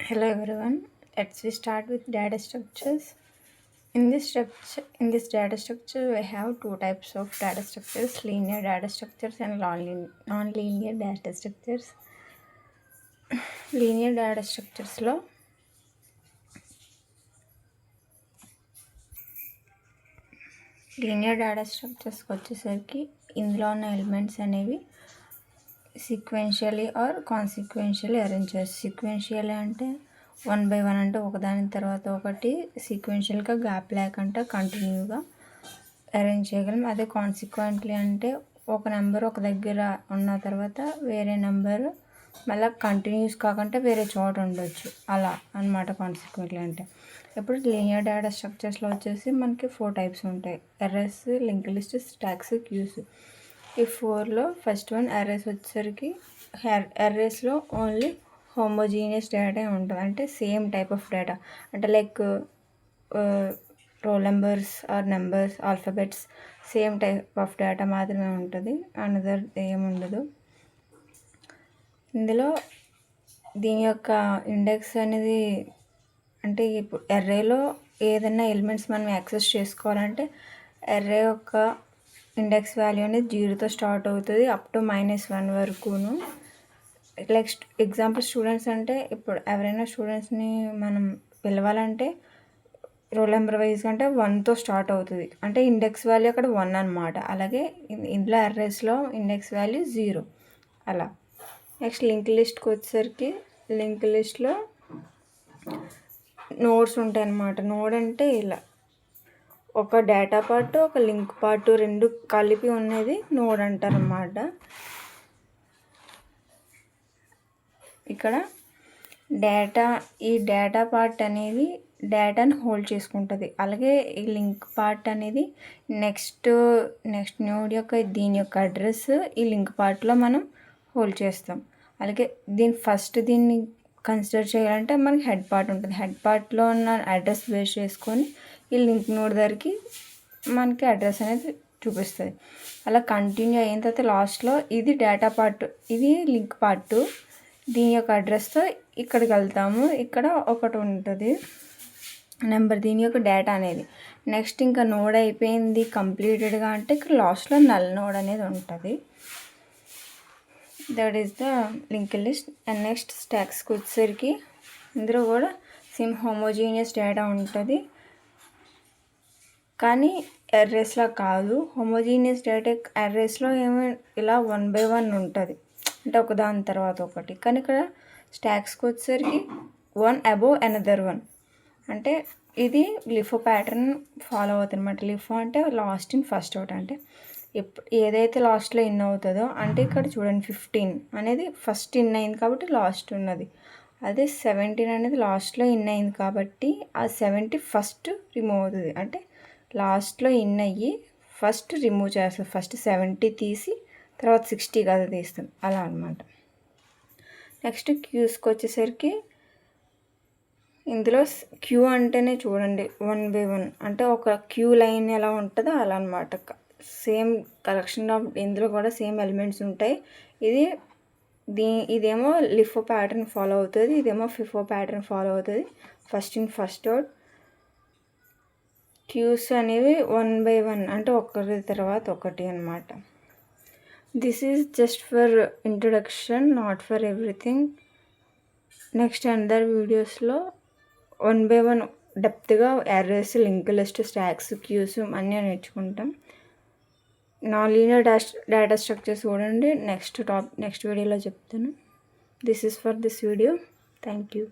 Hello everyone. Let's we start with data structures. In this data structure, we have two types of data structures: linear data structures and non-linear data structures. Linear data structures లో linear data స్ట్రక్చర్స్కి వచ్చేసరికి ఇందులో ఉన్న elements అనేవి సీక్వెన్షియలీ are కాన్సిక్వెన్షియలీ arrange చేస్తారు. సీక్వెన్షియలీ అంటే 1 by 1 అంటే ఒకదాని తర్వాత ఒకటి సీక్వెన్షియల్గా గ్యాప్ లేకుండా కంటిన్యూగా అరేంజ్ చేయగలం. అదే కాన్సిక్వెంట్లీ అంటే ఒక నెంబర్ ఒక దగ్గర ఉన్న తర్వాత వేరే నెంబర్ మళ్ళీ కంటిన్యూస్ కాకుండా వేరే చోట ఉండొచ్చు, అలా అన్నమాట కాన్సిక్వెంట్లీ అంటే. ఇప్పుడు లీనియర్ డేటా స్ట్రక్చర్స్లో వచ్చేసి మనకి 4 టైప్స్ ఉంటాయి: arrays, linked list, stacks, queues. ఈ 4లో ఫస్ట్ వన్ అర్రేస్ వచ్చేసరికి అర్రేస్లో ఓన్లీ హోమోజీనియస్ డేటా ఉంటుంది. అంటే సేమ్ టైప్ ఆఫ్ డేటా, అంటే like roll numbers or numbers, alphabets, same type of data మాత్రమే ఉంటుంది, అనదర్ ఏముండదు. ఇందులో దీని యొక్క ఇండెక్స్ అనేది, అంటే ఇప్పుడు అర్రేలో ఏదైనా ఎలిమెంట్స్ మనం యాక్సెస్ చేసుకోవాలంటే అర్రే యొక్క ఇండెక్స్ వాల్యూ అనేది 0తో స్టార్ట్ అవుతుంది అప్ టు -1 వరకును. లైక్ ఎగ్జాంపుల్ స్టూడెంట్స్ అంటే ఇప్పుడు ఎవరైనా స్టూడెంట్స్ని మనం పిలవాలంటే రోల్ నెంబర్ వైజ్ అంటే 1తో స్టార్ట్ అవుతుంది, అంటే ఇండెక్స్ వాల్యూ అక్కడ 1 అనమాట. అలాగే ఇందులో అర్రేస్లో ఇండెక్స్ వాల్యూ 0 అలా. నెక్స్ట్ లింక్ లిస్ట్కి వచ్చేసరికి లింక్ లిస్ట్లో నోడ్స్ ఉంటాయి అన్నమాట. నోడ్ అంటే ఇలా ఒక డేటా పార్ట్ ఒక లింక్ పార్ట్ రెండు కలిపి ఉన్నది నోడ్ అంటారన్నమాట. ఇక్కడ ఈ డేటా పార్ట్ అనేది డేటాను హోల్డ్ చేసుకుంటుంది. అలాగే ఈ లింక్ పార్ట్ అనేది నెక్స్ట్ నోడ్ యొక్క దీని యొక్క అడ్రస్ ఈ లింక్ పార్ట్లో మనం హోల్డ్ చేస్తాం. అలాగే దీన్ని కన్సిడర్ చేయాలంటే మనకి హెడ్ పార్ట్ ఉంటుంది. హెడ్ పార్ట్లో ఉన్న అడ్రస్ బేస్ చేసుకొని ఈ లింక్ నోడ్ దగ్గరికి మనకి అడ్రస్ అనేది చూపిస్తుంది. అలా కంటిన్యూ అయిన తర్వాత లాస్ట్లో ఇది డేటా పార్ట్, ఇది లింక్ పార్ట్, దీని యొక్క అడ్రస్తో ఇక్కడికి వెళ్తాము. ఇక్కడ ఒకటి ఉంటుంది నెంబర్, దీని యొక్క డేటా అనేది. నెక్స్ట్ ఇంకా నోడ్ అయిపోయింది కంప్లీటెడ్గా అంటే ఇక్కడ లాస్ట్లో నల్ నోడ్ అనేది ఉంటుంది. That is the link list. And next స్టాక్స్కి వచ్చేసరికి ఇందులో కూడా సేమ్ హోమోజీనియస్ డేటా ఉంటుంది, కానీ అర్రేస్లో కాదు. హోమోజీనియస్ డేటా అర్రేస్లో ఏమో ఇలా 1 by 1 ఉంటుంది, అంటే ఒకదాని తర్వాత ఒకటి. కానీ ఇక్కడ స్టాక్స్కి వచ్చేసరికి 1 above another 1, అంటే ఇది లిఫో ప్యాటర్న్ ఫాలో అవుతుంది అనమాట. లిఫో అంటే లాస్ట్ ఇన్ ఫస్ట్ అవుట్, అంటే ఏదైతే లాస్ట్లో ఇన్ అవుతుందో, అంటే ఇక్కడ చూడండి 15 అనేది ఫస్ట్ ఇన్ అయింది కాబట్టి లాస్ట్ ఉన్నది. అదే 17 అనేది లాస్ట్లో ఇన్ అయింది కాబట్టి ఆ 70 ఫస్ట్ రిమూవ్ అవుతుంది, అంటే లాస్ట్లో ఇన్ అయ్యి ఫస్ట్ రిమూవ్ చేస్తాం. ఫస్ట్ 70 తీసి తర్వాత 60 కదా తీస్తాం, అలా అనమాట. నెక్స్ట్ క్యూస్కి వచ్చేసరికి ఇందులో క్యూ అంటేనే చూడండి 1 by 1, అంటే ఒక క్యూ లైన్ ఎలా ఉంటుందో అలా అనమాట. సేమ్ కలెక్షన్ ఆఫ్ ఇందులో కూడా సేమ్ ఎలిమెంట్స్ ఉంటాయి. ఇదేమో లిఫో ప్యాటర్న్ ఫాలో అవుతుంది, ఇదేమో ఫిఫో ప్యాటర్న్ ఫాలో అవుతుంది. First in first out. Queues అనేవి 1 by 1, అంటే ఒకరి తర్వాత ఒకటి అనమాట. This is just for introduction, not for everything. Next అందర్ వీడియోస్లో 1 by 1 డెప్త్గా arrays, link list, stacks, queues అన్నీ నేర్చుకుంటాం. నాన్-లీనియర్ డేటా స్ట్రక్చర్స్ చూడండి, నెక్స్ట్ వీడియోలో చెప్తాను. This is for this video. Thank you.